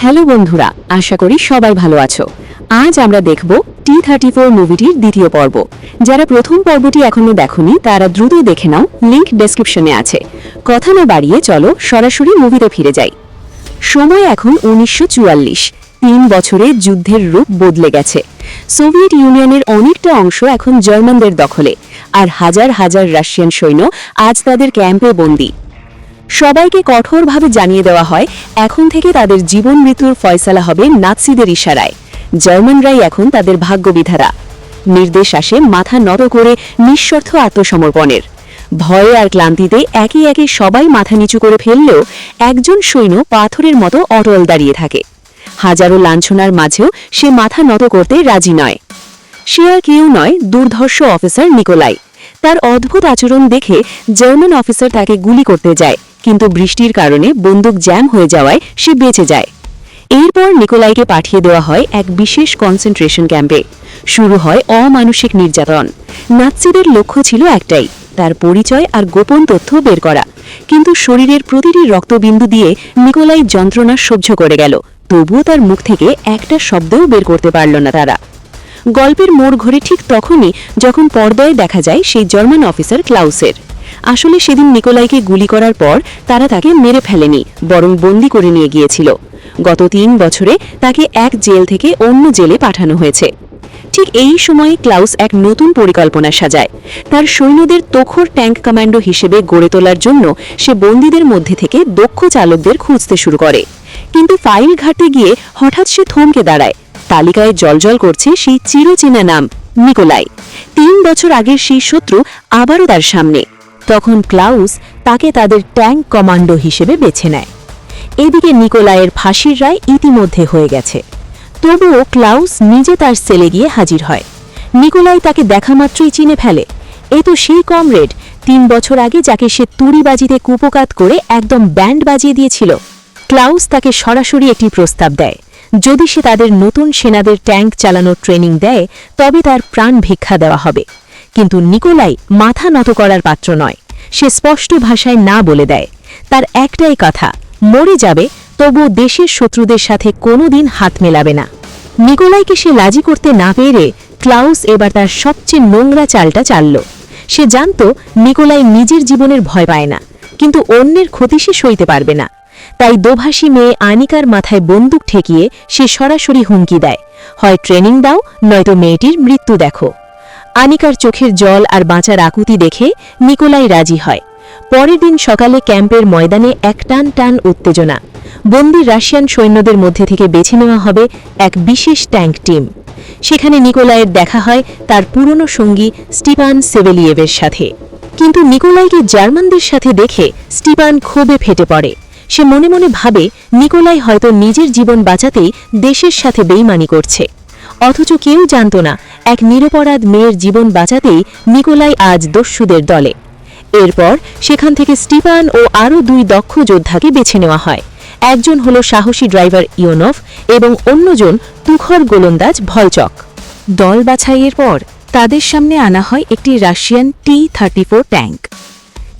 Hello বন্ধুরা, আশা করি সবাই ভালো আছো। আজ আমরা দেখব T-34 মুভিটির দ্বিতীয় পর্ব। যারা প্রথম পর্বটি এখনো দেখোনি তারা দ্রুত দেখে নাও, লিংক ডেসক্রিপশনে আছে। কথা না বাড়িয়ে চলো সরাসরি মুভিতে ফিরে যাই। সময় এখন 1944। 3 বছরে যুদ্ধের রূপ বদলে গেছে। সোভিয়েত ইউনিয়নের অনেকটা অংশ এখন জার্মানদের দখলে, আর হাজার হাজার রাশিয়ান সৈন্য আজ তাদের ক্যাম্পে বন্দী। সবাইকে কঠোরভাবে জানিয়ে দেওয়া হয় এখন থেকে তাদের জীবন মৃত্যুর ফয়সালা হবে নাৎসিদের ইশারায়। জার্মানরাই এখন তাদের ভাগ্যবিধাতা। নির্দেশ আসে মাথা নত করে নিঃস্বার্থ আত্মসমর্পণের। ভয়ে আর ক্লান্তিতে একে একে সবাই মাথা নিচু করে ফেললেও একজন সৈন্য পাথরের মতো অটল দাঁড়িয়ে থাকে। হাজারো লাঞ্ছনার মাঝেও সে মাথা নত করতে রাজি নয়। সে আর কেউ নয়, দুর্ধর্ষ অফিসার নিকোলাই। তার অদ্ভুত আচরণ দেখে জার্মান অফিসার তাকে গুলি করতে যায়, কিন্তু বৃষ্টির কারণে বন্দুক জ্যাম হয়ে যাওয়ায় সে বেঁচে যায়। এরপর নিকোলাইকে পাঠিয়ে দেওয়া হয় এক বিশেষ কনসেন্ট্রেশন ক্যাম্পে। শুরু হয় অমানসিক নির্যাতন। নাৎসিদের লক্ষ্য ছিল একটাই, তার পরিচয় আর গোপন তথ্য বের করা। কিন্তু শরীরের প্রতিটি রক্তবিন্দু দিয়ে নিকোলাই যন্ত্রণা সহ্য করে গেল, তবুও তার মুখ থেকে একটা শব্দও বের করতে পারল না তারা। গল্পের মোড় ঘুরে ঠিক তখনই যখন পর্দায় দেখা যায় সেই জার্মান অফিসার ক্লাউসের। আসলে সেদিন নিকোলাইকে গুলি করার পর তারা তাকে মেরে ফেলেনি, বরং বন্দি করে নিয়ে গিয়েছিল। গত 3 বছরে তাকে এক জেল থেকে অন্য জেলে পাঠানো হয়েছে। ঠিক এই সময়ে ক্লাউস এক নতুন পরিকল্পনা সাজায়। তার সৈন্যদের তোখর ট্যাঙ্ক কমান্ডো হিসেবে গড়ে তোলার জন্য সে বন্দীদের মধ্যে থেকে দক্ষ চালকদের খুঁজতে শুরু করে। কিন্তু ফাইল ঘাটতে গিয়ে হঠাৎ সে থমকে দাঁড়ায়। তালিকায় জলজল করছে সেই চিরচেনা নাম, নিকোলাই। 3 বছর আগের সেই শত্রু আবারও তার সামনে। তখন ক্লাউস তাকে তাদের ট্যাঙ্ক কমান্ডো হিসেবে বেছে নেয়। এদিকে নিকোলাইয়ের ফাঁসির রায় ইতিমধ্যে হয়ে গেছে। তবুও ক্লাউস নিজে তার সেলে গিয়ে হাজির হয়। নিকোলাই তাকে দেখামাত্রই চিনে ফেলে। এ তো সেই কমরেড 3 বছর আগে যাকে সে তুড়িবাজিতে কুপকাত করে একদম ব্যান্ড বাজিয়ে দিয়েছিল। ক্লাউস তাকে সরাসরি একটি প্রস্তাব দেয়, যদি সে তাদের নতুন সেনাদের ট্যাঙ্ক চালানোর ট্রেনিং দেয় তবে তার প্রাণ ভিক্ষা দেওয়া হবে। কিন্তু নিকোলাই মাথা নত করার পাত্র নয়। সে স্পষ্ট ভাষায় না বলে দেয়। তার একটাই কথা, মরে যাবে, তবু দেশের শত্রুদের সাথে কোনোদিন হাত মেলাবে না। নিকোলাইকে সে রাজি করতে না পেরে ক্লাউস এবার তার সবচেয়ে নোংরা চালটা চালল। সে জানত নিকোলাই নিজের জীবনের ভয় পায় না, কিন্তু অন্যের ক্ষতি সে সইতে পারবে না। তাই দোভাষী মেয়ে আনিকার মাথায় বন্দুক ঠেকিয়ে সে সরাসরি হুমকি দেয়, হয় ট্রেনিং দাও, নয়তো মেয়েটির মৃত্যু দেখো। আনিকার চোখের জল আর বাঁচার আকুতি দেখে নিকোলাই রাজি হয়। পরের দিন সকালে ক্যাম্পের ময়দানে এক টান টান উত্তেজনা। বন্দী রাশিয়ান সৈন্যদের মধ্যে থেকে বেছে নেওয়া হবে এক বিশেষ ট্যাঙ্ক টিম। সেখানে নিকোলাইয়ের দেখা হয় তার পুরনো সঙ্গী স্টিপান সেভেলিয়েভের সাথে। কিন্তু নিকোলাইকে জার্মানদের সাথে দেখে স্টিপান ক্ষোভে ফেটে পড়ে। সে মনে মনে ভাবে নিকোলাই হয়তো নিজের জীবন বাঁচাতেই দেশের সাথে বেইমানি করছে। অথচ কেউ জানত না এক নিরপরাধ মেয়ের জীবন বাঁচাতেই নিকোলাই আজ দস্যুদের দলে। এরপর সেখান থেকে স্টিপান ও আরও 2 দক্ষ যোদ্ধাকে বেছে নেওয়া হয়। একজন হলো সাহসী ড্রাইভার ইয়োনভ এবং অন্যজন তুখর গোলন্দাজ ভলচক। দল বাছাইয়ের পর তাদের সামনে আনা হয় একটি রাশিয়ান T-34 ট্যাঙ্ক।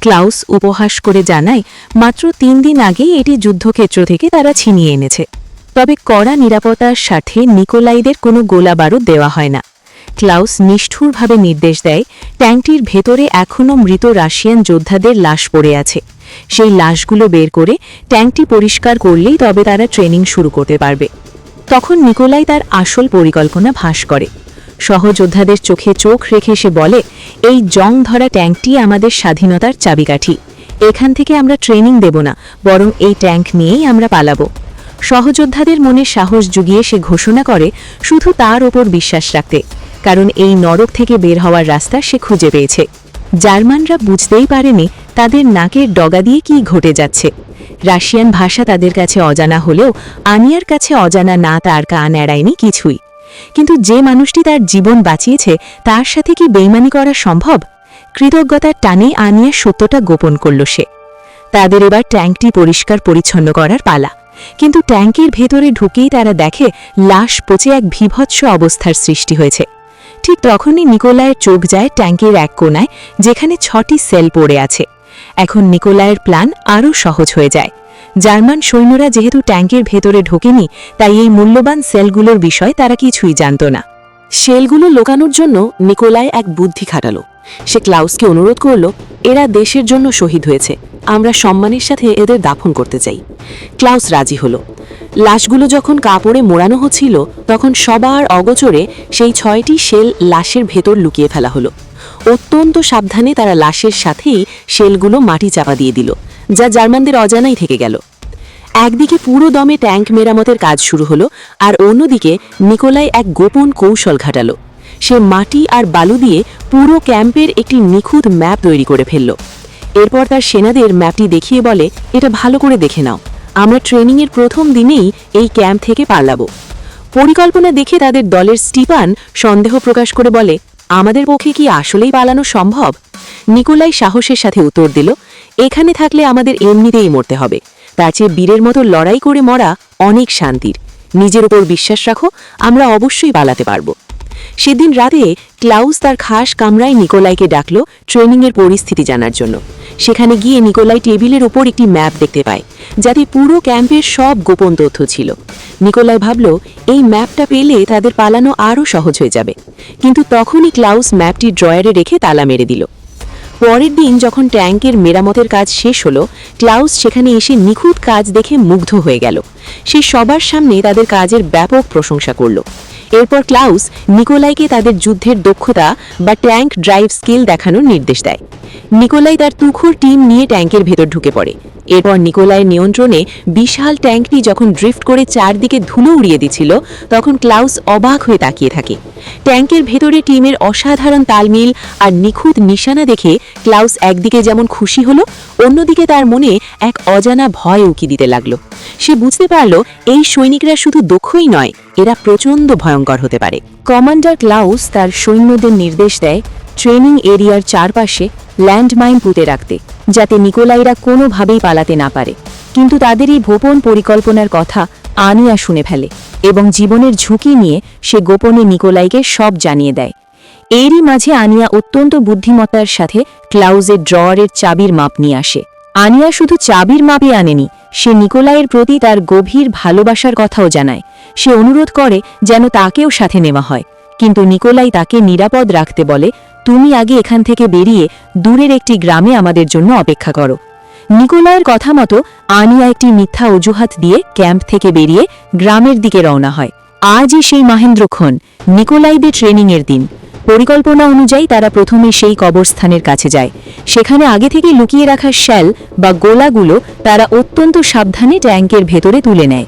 ক্লাউস উপহাস করে জানায় মাত্র 3 দিন আগেই এটি যুদ্ধক্ষেত্র থেকে তারা ছিনিয়ে এনেছে। তবে কড়া নিরাপত্তার সাথে নিকোলাইদের কোনো গোলাবারুদ দেওয়া হয় না। ক্লাউস নিষ্ঠুরভাবে নির্দেশ দেয়, ট্যাঙ্কটির ভেতরে এখনও মৃত রাশিয়ান যোদ্ধাদের লাশ পড়ে আছে। সেই লাশগুলো বের করে ট্যাঙ্কটি পরিষ্কার করলেই তবে তারা ট্রেনিং শুরু করতে পারবে। তখন নিকোলাই তার আসল পরিকল্পনা ফাঁস করে। সহযোদ্ধাদের চোখে চোখ রেখে সে বলে, এই জং ধরা ট্যাঙ্কটি আমাদের স্বাধীনতার চাবিকাঠি। এখান থেকে আমরা ট্রেনিং দেব না, বরং এই ট্যাঙ্ক নিয়েই আমরা পালাবো। সহযোদ্ধাদের মনে সাহস জুগিয়ে সে ঘোষণা করে শুধু তার ওপর বিশ্বাস রাখতে, কারণ এই নরক থেকে বের হওয়ার রাস্তা সে খুঁজে পেয়েছে। জার্মানরা বুঝতেই পারেনি তাদের নাকের ডগা দিয়ে কি ঘটে যাচ্ছে। রাশিয়ান ভাষা তাদের কাছে অজানা হলেও আনিয়ার কাছে অজানা না তার কান এড়ায়নি কিছুই। কিন্তু যে মানুষটি তার জীবন বাঁচিয়েছে তার সাথে কি বেইমানি করা সম্ভব? কৃতজ্ঞতার টানে আনিয়ার সত্যটা গোপন করল সে। তাদের এবার ট্যাঙ্কটি পরিষ্কার পরিচ্ছন্ন করার পালা। কিন্তু ট্যাঙ্কের ভেতরে ঢুকেই তারা দেখে লাশ পচে এক বিভৎস অবস্থার সৃষ্টি হয়েছে। ঠিক তখনই নিকোলাইয়ের চোখ যায় ট্যাঙ্কের এক কোণায়, যেখানে 6টি সেল পড়ে আছে। এখন নিকোলাইয়ের প্ল্যান আরও সহজ হয়ে যায়। জার্মান সৈন্যরা যেহেতু ট্যাঙ্কের ভেতরে ঢোকেনি, তাই এই মূল্যবান সেলগুলোর বিষয় তারা কিছুই জানত না। শেলগুলো লোকানোর জন্য নিকোলাই এক বুদ্ধি খাটালো। সে ক্লাউসকে অনুরোধ করল, এরা দেশের জন্য শহীদ হয়েছে, আমরা সম্মানের সাথে এদের দাফন করতে চাই। ক্লাউস রাজি হলো। লাশগুলো যখন কাপড়ে মোড়ানো হচ্ছিল, তখন সবার অগোচরে সেই 6টি শেল লাশের ভেতর লুকিয়ে ফেলা হলো। অত্যন্ত সাবধানে তারা লাশের সাথেই শেলগুলো মাটি চাপা দিয়ে দিল, যা জার্মানদের অজানাই থেকে গেল। একদিকে পুরো দমে ট্যাঙ্ক মেরামতের কাজ শুরু হলো, আর অন্যদিকে নিকোলাই এক গোপন কৌশল ঘাটালো। সে মাটি আর বালু দিয়ে পুরো ক্যাম্পের একটি নিখুঁত ম্যাপ তৈরি করে ফেলল। এরপর তার সেনাদের ম্যাপটি দেখিয়ে বলে, এটা ভালো করে দেখে নাও, আমরা ট্রেনিংয়ের প্রথম দিনেই এই ক্যাম্প থেকে পালাবো। পরিকল্পনা দেখে তাদের দলের স্টিফান সন্দেহ প্রকাশ করে বলে, আমাদের পক্ষে কি আসলেই পালানো সম্ভব? নিকোলাই সাহসের সাথে উত্তর দিল, এখানে থাকলে আমাদের এমনিতেই মরতে হবে, তার চেয়ে বীরের মতো লড়াই করে মরা অনেক শান্তির। নিজের উপর বিশ্বাস রাখো, আমরা অবশ্যই পালাতে পারবো। সেদিন রাতে ক্লাউস তার খাস কামরায় নিকোলাইকে ডাকল ট্রেনিংয়ের পরিস্থিতি জানার জন্য। সেখানে গিয়ে নিকোলাই টেবিলের ওপর একটি ম্যাপ দেখতে পায়, যাতে পুরো ক্যাম্পের সব গোপন তথ্য ছিল। নিকোলাই ভাবল, এই ম্যাপটা পেলে তাদের পালানো আরও সহজ হয়ে যাবে। কিন্তু তখনই ক্লাউস ম্যাপটি ড্রয়ারে রেখে তালা মেরে দিল। পরের দিন যখন ট্যাঙ্কের মেরামতের কাজ শেষ হলো, ক্লাউস সেখানে এসে নিখুঁত কাজ দেখে মুগ্ধ হয়ে গেল। সে সবার সামনে তাদের কাজের ব্যাপক প্রশংসা করল। এরপর ক্লাউস নিকোলাইকে তাদের যুদ্ধের দক্ষতা বা ট্যাঙ্ক ড্রাইভ স্কিল দেখানোর নির্দেশ দেয়। নিকোলাই তার তুখোর টিম নিয়ে ট্যাঙ্কের ভেতর ঢুকে পড়ে। এরপর নিকোলাইয়ের নিয়ন্ত্রণে বিশাল ট্যাঙ্কটি যখন ড্রিফট করে চারদিকে ধুলো উড়িয়ে দিচ্ছিল, তখন ক্লাউস অবাক হয়ে তাকিয়ে থাকে। ট্যাঙ্কের ভেতরে টিমের অসাধারণ তালমিল আর নিখুঁত নিশানা দেখে ক্লাউস একদিকে যেমন খুশি হলো, অন্যদিকে তার মনে এক অজানা ভয় উকি দিতে লাগলো। সে বুঝতে পারল, এই সৈনিকরা শুধু দক্ষই নয়, এরা প্রচণ্ড ভয়ঙ্কর হতে পারে। কমান্ডার ক্লাউস তার সৈন্যদের নির্দেশ দেয় ট্রেনিং এরিয়ার চারপাশে ল্যান্ডমাইন পুঁতে রাখতে, যাতে নিকোলাইরা কোনোভাবেই পালাতে না পারে। কিন্তু তাদের এই গোপন পরিকল্পনার কথা আনিয়া শুনে ফেলে এবং জীবনের ঝুঁকি নিয়ে সে গোপনে নিকোলাইকে সব জানিয়ে দেয়। এরই মাঝে আনিয়া অত্যন্ত বুদ্ধিমত্তার সাথে ক্লাউজের ড্রয়ারের চাবির মাপ নিয়ে আসে। আনিয়া শুধু চাবির মাপই আনেনি, সে নিকোলাইয়ের প্রতি তার গভীর ভালোবাসার কথাও জানায়। সে অনুরোধ করে যেন তাকেও সাথে নেওয়া হয়, কিন্তু নিকোলাই তাকে নিরাপদ রাখতে বলে, তুমি আগে এখান থেকে বেরিয়ে দূরের একটি গ্রামে আমাদের জন্য অপেক্ষা করো। নিকোলাইয়ের কথা মতো আনিয়া একটি মিথ্যা অজুহাত দিয়ে ক্যাম্প থেকে বেরিয়ে গ্রামের দিকে রওনা হয়। আজই সেই মহেন্দ্রক্ষণ, নিকোলাইদের ট্রেনিংয়ের দিন। পরিকল্পনা অনুযায়ী তারা প্রথমে সেই কবরস্থানের কাছে যায়। সেখানে আগে থেকে লুকিয়ে রাখা শ্যাল বা গোলাগুলো তারা অত্যন্ত সাবধানে ট্যাঙ্কের ভেতরে তুলে নেয়।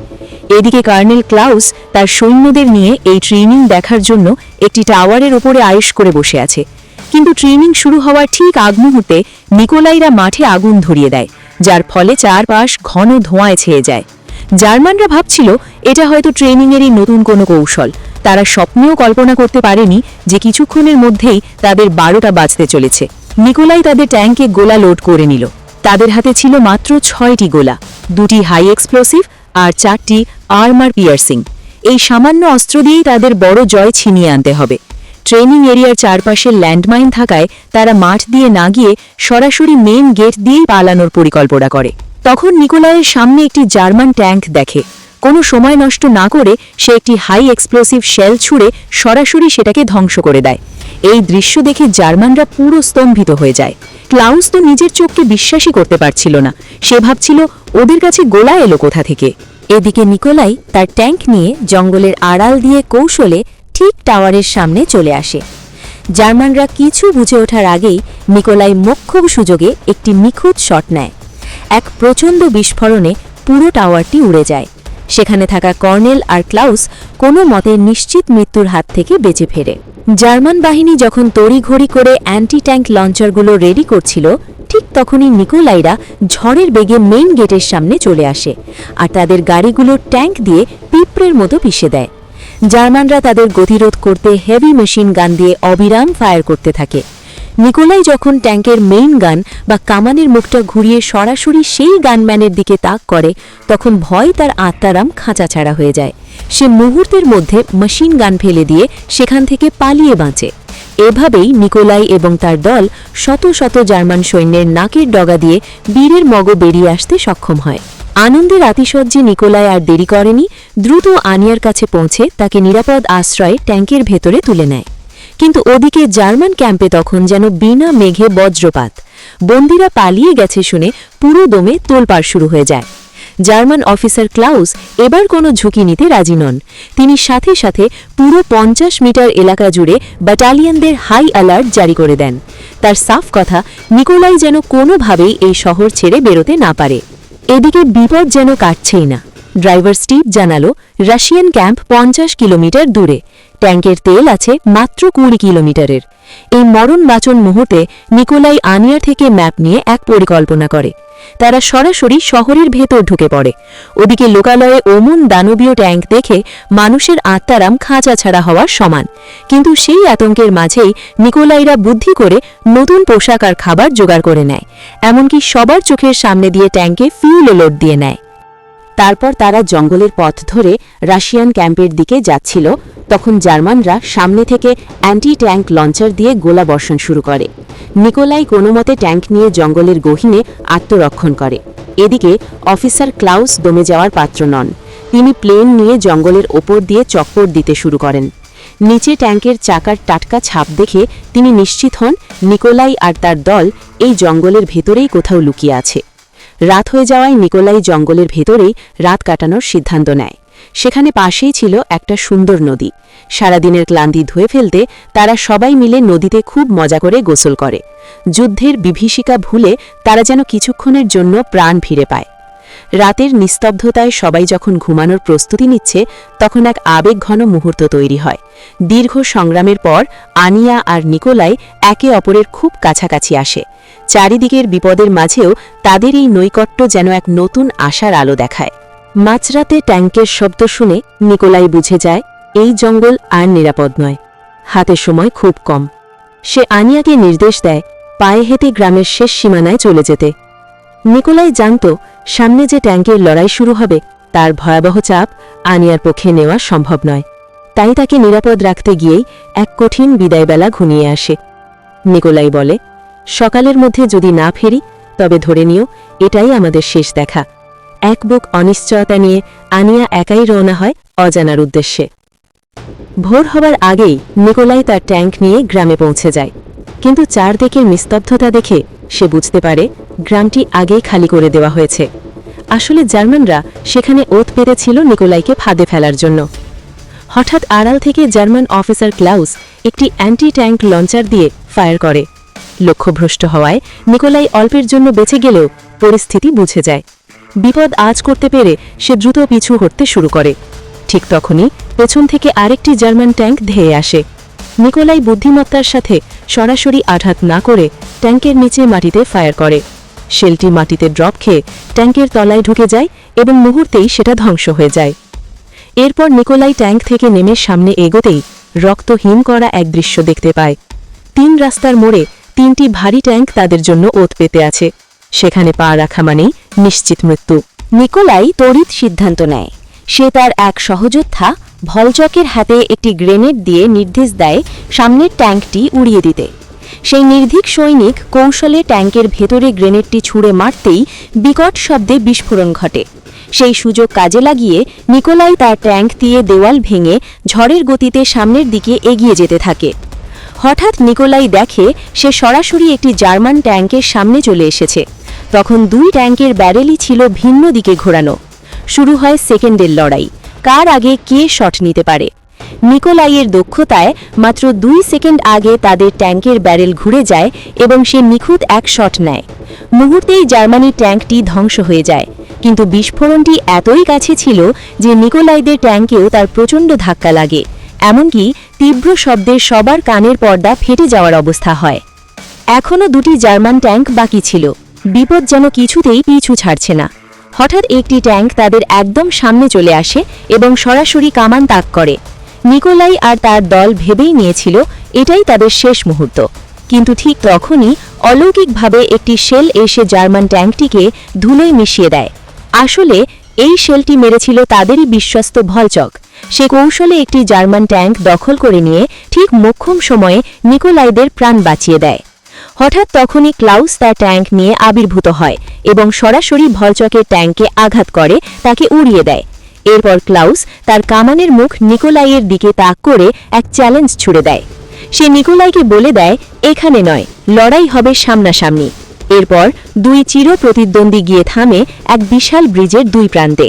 এদিকে কর্নেল ক্লাউস তার সৈন্যদের নিয়ে এই ট্রেনিং দেখার জন্য একটি টাওয়ারের ওপরে আয়েশ করে বসে আছে। কিন্তু ট্রেনিং শুরু হওয়ার ঠিক আগ মুহূর্তে নিকোলাইরা মাঠে আগুন ধরিয়ে দেয়, যার ফলে চারপাশ ঘন ধোঁয়ায় ছেয়ে যায়। জার্মানরা ভাবছিল এটা হয়তো ট্রেনিংয়েরই নতুন কোনো কৌশল। তারা স্বপ্নেও কল্পনা করতে পারেনি যে কিছুক্ষণের মধ্যেই তাদের 12টা বাজতে চলেছে। নিকোলাই তাদের ট্যাঙ্কে গোলা লোড করে নিল। তাদের হাতে ছিল মাত্র 6টি গোলা, 2টি হাই এক্সপ্লোসিভ আর 4টি আর্মার পিয়ার্সিং। এই সামান্য অস্ত্র দিয়েই তাদের বড় জয় ছিনিয়ে আনতে হবে। ট্রেনিং এরিয়ার চারপাশে ল্যান্ডমাইন থাকায় তারা মাঠ দিয়ে না গিয়ে সরাসরি মেইন গেট দিয়েই পালানোর পরিকল্পনা করে। তখন নিকোলাইয়ের সামনে একটি জার্মান ট্যাঙ্ক দেখে। কোনো সময় নষ্ট না করে সে একটি হাই এক্সপ্লোসিভ শেল ছুঁড়ে সরাসরি সেটাকে ধ্বংস করে দেয়। এই দৃশ্য দেখে জার্মানরা পুরো স্তম্ভিত হয়ে যায়। ক্লাউস তো নিজের চোখকে বিশ্বাসই করতে পারছিল না। সে ভাবছিল, ওদের কাছে গোলা এলো কোথা থেকে। এদিকে নিকোলাই তার ট্যাঙ্ক নিয়ে জঙ্গলের আড়াল দিয়ে কৌশলে ঠিক টাওয়ারের সামনে চলে আসে। জার্মানরা কিছু বুঝে ওঠার আগেই নিকোলাই মোক্ষম সুযোগে একটি নিখুঁত শট নেয়। এক প্রচণ্ড বিস্ফোরণে পুরো টাওয়ারটি উড়ে যায়। সেখানে থাকা কর্নেল আর ক্লাউস কোনো মতে নিশ্চিত মৃত্যুর হাত থেকে বেঁচে ফেরে। জার্মান বাহিনী যখন তড়িঘড়ি করে অ্যান্টি ট্যাঙ্ক লঞ্চারগুলো রেডি করছিল, ঠিক তখনই নিকোলাইরা ঝড়ের বেগে মেইন গেটের সামনে চলে আসে আর তাদের গাড়িগুলো ট্যাঙ্ক দিয়ে পিঁপড়ের মতো পিষে দেয়। জার্মানরা তাদের গতিরোধ করতে হেভি মেশিন গান দিয়ে অবিরাম ফায়ার করতে থাকে। নিকোলাই যখন ট্যাঙ্কের মেইন গান বা কামানের মুখটা ঘুরিয়ে সরাসরি সেই গানম্যানের দিকে তাক করে, তখন ভয় তার আত্মারাম খাঁচাছাড়া হয়ে যায়। সে মুহূর্তের মধ্যে মেশিন গান ফেলে দিয়ে সেখান থেকে পালিয়ে বাঁচে। এভাবেই নিকোলাই এবং তার দল শত শত জার্মান সৈন্যের নাকের ডগা দিয়ে বীরের মগো বেরিয়ে আসতে সক্ষম হয়। আনন্দের আতিশয্যে নিকোলাই আর দেরি করেনি, দ্রুত আনিয়ার কাছে পৌঁছে তাকে নিরাপদ আশ্রয়ে ট্যাঙ্কের ভেতরে তুলে নেয়। কিন্তু ওদিকে জার্মান ক্যাম্পে তখন যেন বিনা মেঘে বজ্রপাত। বন্দীরা পালিয়ে গেছে শুনে পুরো দমে তোলপাড় শুরু হয়ে যায়। জার্মান অফিসার ক্লাউস এবার কোনো ঝুঁকি নিতে রাজি নন। তিনি সাথে সাথে পুরো 50 মিটার এলাকা জুড়ে ব্যাটালিয়নদের হাই অ্যালার্ট জারি করে দেন। তার সাফ কথা, নিকোলাই যেন কোনোভাবেই এই শহর ছেড়ে বেরোতে না পারে। এদিকে বিপদ যেন কাটছেই না। ড্রাইভার স্টিভ জানালো, রাশিয়ান ক্যাম্প 50 কিলোমিটার দূরে, ট্যাঙ্কের তেল আছে মাত্র 20 কিলোমিটারের। এই মরণ বাঁচন মুহূর্তে নিকোলাই আনিয়ার থেকে ম্যাপ নিয়ে এক পরিকল্পনা করে। তারা সরাসরি শহরের ভেতর ঢুকে পড়ে। ওদিকে লোকালয়ে ওমন দানবীয় ট্যাঙ্ক দেখে মানুষের আত্মারাম খাঁচা ছাড়া হওয়ার সমান। কিন্তু সেই আতঙ্কের মাঝেই নিকোলাইরা বুদ্ধি করে নতুন পোশাক আর খাবার জোগাড় করে নেয়। এমনকি সবার চোখের সামনে দিয়ে ট্যাঙ্কে ফিউল লোড দিয়ে নেয়। তারপর তারা জঙ্গলের পথ ধরে রাশিয়ান ক্যাম্পের দিকে যাচ্ছিল। তখন জার্মানরা সামনে থেকে অ্যান্টি ট্যাঙ্ক লঞ্চার দিয়ে গোলা বর্ষণ শুরু করে। নিকোলাই কোনোমতে ট্যাঙ্ক নিয়ে জঙ্গলের গহীনে আত্মরক্ষণ করে। এদিকে অফিসার ক্লাউস দমে যাওয়ার পাত্র নন। তিনি প্লেন নিয়ে জঙ্গলের ওপর দিয়ে চক্কর দিতে শুরু করেন। নিচে ট্যাঙ্কের চাকার টাটকা ছাপ দেখে তিনি নিশ্চিত হন নিকোলাই আর তার দল এই জঙ্গলের ভেতরেই কোথাও লুকিয়ে আছে। রাত হয়ে যাওয়ায় নিকোলাই জঙ্গলের ভেতরেই রাত কাটানোর সিদ্ধান্ত নেয়। সেখানে পাশেই ছিল একটা সুন্দর নদী। সারাদিনের ক্লান্তি ধুয়ে ফেলতে তারা সবাই মিলে নদীতে খুব মজা করে গোসল করে। যুদ্ধের বিভীষিকা ভুলে তারা যেন কিছুক্ষণের জন্য প্রাণ ফিরে পায়। রাতের নিস্তব্ধতায় সবাই যখন ঘুমানোর প্রস্তুতি নিচ্ছে, তখন এক আবেগঘন মুহূর্ত তৈরি হয়। দীর্ঘ সংগ্রামের পর আনিয়া আর নিকোলাই একে অপরের খুব কাছাকাছি আসে। চারিদিকের বিপদের মাঝেও তাদের এই নৈকট্য যেন এক নতুন আশার আলো দেখায়। মাঝরাতে ট্যাঙ্কের শব্দ শুনে নিকোলাই বুঝে যায় এই জঙ্গল আর নিরাপদ নয়। হাতে সময় খুব কম। সে আনিয়াকে নির্দেশ দেয় পায়ে হেঁটে গ্রামের শেষ সীমানায় চলে যেতে। নিকোলাই জানত সামনে যে ট্যাঙ্কের লড়াই শুরু হবে তার ভয়াবহ চাপ আনিয়ার পক্ষে নেওয়া সম্ভব নয়। তাই তাকে নিরাপদ রাখতে গিয়েই এক কঠিন বিদায়বেলা ঘনিয়ে আসে। নিকোলাই বলে, সকালের মধ্যে যদি না ফেরি তবে ধরে নিও এটাই আমাদের শেষ দেখা। এক বুক অনিশ্চয়তা নিয়ে আনিয়া একাই রওনা হয় অজানার উদ্দেশ্যে। ভোর হবার আগেই নিকোলাই তার ট্যাঙ্ক নিয়ে গ্রামে পৌঁছে যায়। কিন্তু চারদিকের নিস্তব্ধতা দেখে সে বুঝতে পারে গ্রামটি আগেই খালি করে দেওয়া হয়েছে। আসলে জার্মানরা সেখানে ওত পেতেছিল নিকোলাইকে ফাঁদে ফেলার জন্য। হঠাৎ আড়াল থেকে জার্মান অফিসার ক্লাউস একটি অ্যান্টি ট্যাঙ্ক লঞ্চার দিয়ে ফায়ার করে। লক্ষ্যভ্রষ্ট হওয়ায় নিকোলাই অল্পের জন্য বেঁচে গেলেও পরিস্থিতি বুঝে যায়। বিপদ আজ করতে পেরে সে দ্রুত পিছু হটতে শুরু করে। ঠিক তখনই পেছন থেকে আরেকটি জার্মান ট্যাঙ্ক ধেয়ে আসে। নিকোলাই বুদ্ধিমত্তার সাথে সরাসরি আঘাত না করে ট্যাঙ্কের নিচে মাটিতে ফায়ার করে। শেলটি মাটিতে ড্রপ খেয়ে ট্যাঙ্কের তলায় ঢুকে যায় এবং মুহূর্তেই সেটা ধ্বংস হয়ে যায়। এরপর নিকোলাই ট্যাঙ্ক থেকে নেমে সামনে এগোতেই রক্তহীন করা এক দৃশ্য দেখতে পায়। 3 রাস্তার মোড়ে 3টি ভারী ট্যাঙ্ক তাদের জন্য ওত পেতে আছে। সেখানে পা রাখা মানেই নিশ্চিত মৃত্যু। নিকোলাই তড়িৎ সিদ্ধান্ত নেয়। সে তার এক সহযোদ্ধা ভলচকের হাতে একটি গ্রেনেড দিয়ে নির্দেশ দেয় সামনের ট্যাঙ্কটি উড়িয়ে দিতে। সেই নির্ভীক সৈনিক কৌশলে ট্যাঙ্কের ভেতরে গ্রেনেডটি ছুঁড়ে মারতেই বিকট শব্দে বিস্ফোরণ ঘটে। সেই সুযোগ কাজে লাগিয়ে নিকোলাই তার ট্যাঙ্ক দিয়ে দেওয়াল ভেঙে ঝড়ের গতিতে সামনের দিকে এগিয়ে যেতে থাকে। হঠাৎ নিকোলাই দেখে সে সরাসরি একটি জার্মান ট্যাঙ্কের সামনে চলে এসেছে। তখন 2 ট্যাঙ্কের ব্যারেলই ছিল ভিন্ন দিকে ঘোরানো। শুরু হয় সেকেন্ডের লড়াই, কার আগে কে শট নিতে পারে। নিকোলাইয়ের দক্ষতায় মাত্র 2 সেকেন্ড আগে তাদের ট্যাঙ্কের ব্যারেল ঘুরে যায় এবং সে নিখুঁত এক শট নেয়। মুহূর্তেই জার্মানির ট্যাঙ্কটি ধ্বংস হয়ে যায়। কিন্তু বিস্ফোরণটি এতই কাছে ছিল যে নিকোলাইদের ট্যাঙ্কেও তার প্রচণ্ড ধাক্কা লাগে। এমনকি তীব্র শব্দে সবার কানের পর্দা ফেটে যাওয়ার অবস্থা হয়। এখনও 2টি জার্মান ট্যাঙ্ক বাকি ছিল। বিপদ যেন কিছুতেই পিছু ছাড়ছে না। হঠাৎ একটি ট্যাঙ্ক তাদের একদম সামনে চলে আসে এবং সরাসরি কামান তাক করে। নিকোলাই আর তার দল ভেবেই নিয়েছিল এটাই তাদের শেষ মুহূর্ত। কিন্তু ঠিক তখনই অলৌকিকভাবে একটি শেল এসে জার্মান ট্যাঙ্কটিকে ধুলোয় মিশিয়ে দেয়। আসলে এই শেলটি মেরেছিল তাদেরই বিশ্বস্ত ভলচক। সে কৌশলে একটি জার্মান ট্যাঙ্ক দখল করে নিয়ে ঠিক মোক্ষম সময়ে নিকোলাইদের প্রাণ বাঁচিয়ে দেয়। হঠাৎ তখনই ক্লাউস তার ট্যাঙ্ক নিয়ে আবির্ভূত হয় এবং সরাসরি ভলচকের ট্যাঙ্কে আঘাত করে তাকে উড়িয়ে দেয়। এরপর ক্লাউস তার কামানের মুখ নিকোলাইয়ের দিকে তাক করে এক চ্যালেঞ্জ ছুড়ে দেয়। সে নিকোলাইকে বলে দেয়, এখানে নয়, লড়াই হবে সামনাসামনি। এরপর দুই চির প্রতিদ্বন্দ্বী গিয়ে থামে এক বিশাল ব্রিজের দুই প্রান্তে।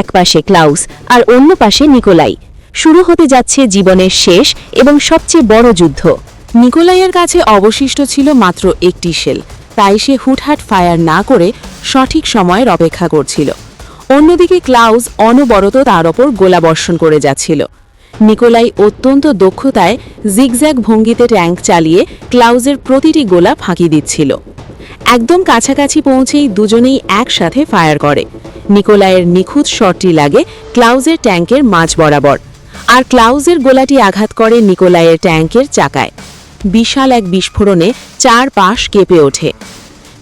এক পাশে ক্লাউস আর অন্য পাশে নিকোলাই। শুরু হতে যাচ্ছে জীবনের শেষ এবং সবচেয়ে বড় যুদ্ধ। নিকোলাইয়ের কাছে অবশিষ্ট ছিল মাত্র একটি শেল, তাই সে হুটহাট ফায়ার না করে সঠিক সময়ের অপেক্ষা করছিল। অন্যদিকে ক্লাউস অনবরত তার ওপর গোলাবর্ষণ করে যাচ্ছিল। নিকোলাই অত্যন্ত দক্ষতায় জিগজ্যাগ ভঙ্গিতে ট্যাঙ্ক চালিয়ে ক্লাউজের প্রতিটি গোলা ফাঁকি দিচ্ছিল। একদম কাছাকাছি পৌঁছেই দুজনেই একসাথে ফায়ার করে। নিকোলাইয়ের নিখুঁত শটটি লাগে ক্লাউজের ট্যাঙ্কের মাঝ বরাবর, আর ক্লাউজের গোলাটি আঘাত করে নিকোলাইয়ের ট্যাঙ্কের চাকায়। বিশাল এক বিস্ফোরণে চারপাশ কেঁপে ওঠে।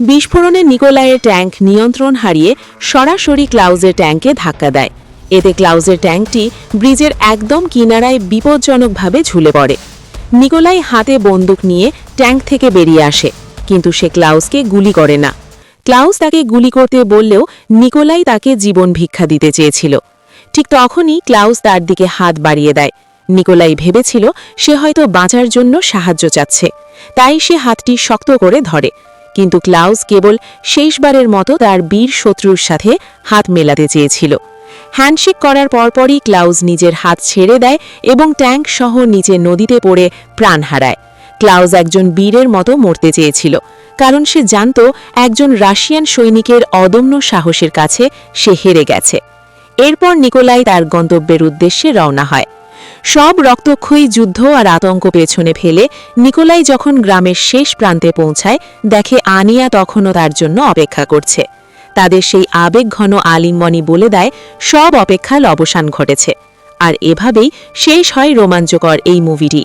বিস্ফোরণে নিকোলাইয়ের ট্যাঙ্ক নিয়ন্ত্রণ হারিয়ে সরাসরি ক্লাউজের ট্যাঙ্কে ধাক্কা দেয়। এতে ক্লাউজের ট্যাঙ্কটি ব্রিজের একদম কিনারায় বিপজ্জনকভাবে ঝুলে পড়ে। নিকোলাই হাতে বন্দুক নিয়ে ট্যাঙ্ক থেকে বেরিয়ে আসে, কিন্তু সে ক্লাউসকে গুলি করে না। ক্লাউস তাকে গুলি করতে বললেও নিকোলাই তাকে জীবন ভিক্ষা দিতে চেয়েছিল। ঠিক তখনই ক্লাউস তার দিকে হাত বাড়িয়ে দেয়। নিকোলাই ভেবেছিল সে হয়তো বাঁচার জন্য সাহায্য চাচ্ছে, তাই সে হাতটি শক্ত করে ধরে। কিন্তু ক্লাউস কেবল শেষবারের মতো তার বীর শত্রুর সাথে হাত মেলাতে চেয়েছিল। হ্যান্ডশেক করার পরপরই ক্লাউস নিজের হাত ছেড়ে দেয় এবং ট্যাঙ্ক সহ নিচে নদীতে পড়ে প্রাণ হারায়। ক্লাউস একজন বীরের মতো মরতে চেয়েছিল, কারণ সে জানত একজন রাশিয়ান সৈনিকের অদম্য সাহসের কাছে সে হেরে গেছে। এরপর নিকোলাই তার গন্তব্যের উদ্দেশ্যে রওনা হয়। সব রক্তক্ষয়ী যুদ্ধ আর আতঙ্ক পেছনে ফেলে নিকোলাই যখন গ্রামের শেষ প্রান্তে পৌঁছায়, দেখে আনিয়া তখনও তার জন্য অপেক্ষা করছে। তাদের সেই আবেগঘন আলিঙ্গনই বলে দেয় সব অপেক্ষার অবসান ঘটেছে। আর এভাবেই শেষ হয় রোমাঞ্চকর এই মুভিটি।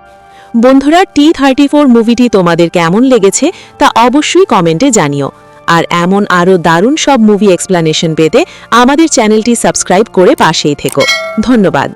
বন্ধুরা, T-34 মুভিটি তোমাদের কেমন লেগেছে তা অবশ্যই কমেন্টে জানিও। আর এমন আরও দারুণ সব মুভি এক্সপ্লানেশন পেতে আমাদের চ্যানেলটি সাবস্ক্রাইব করে পাশেই থেকো। ধন্যবাদ।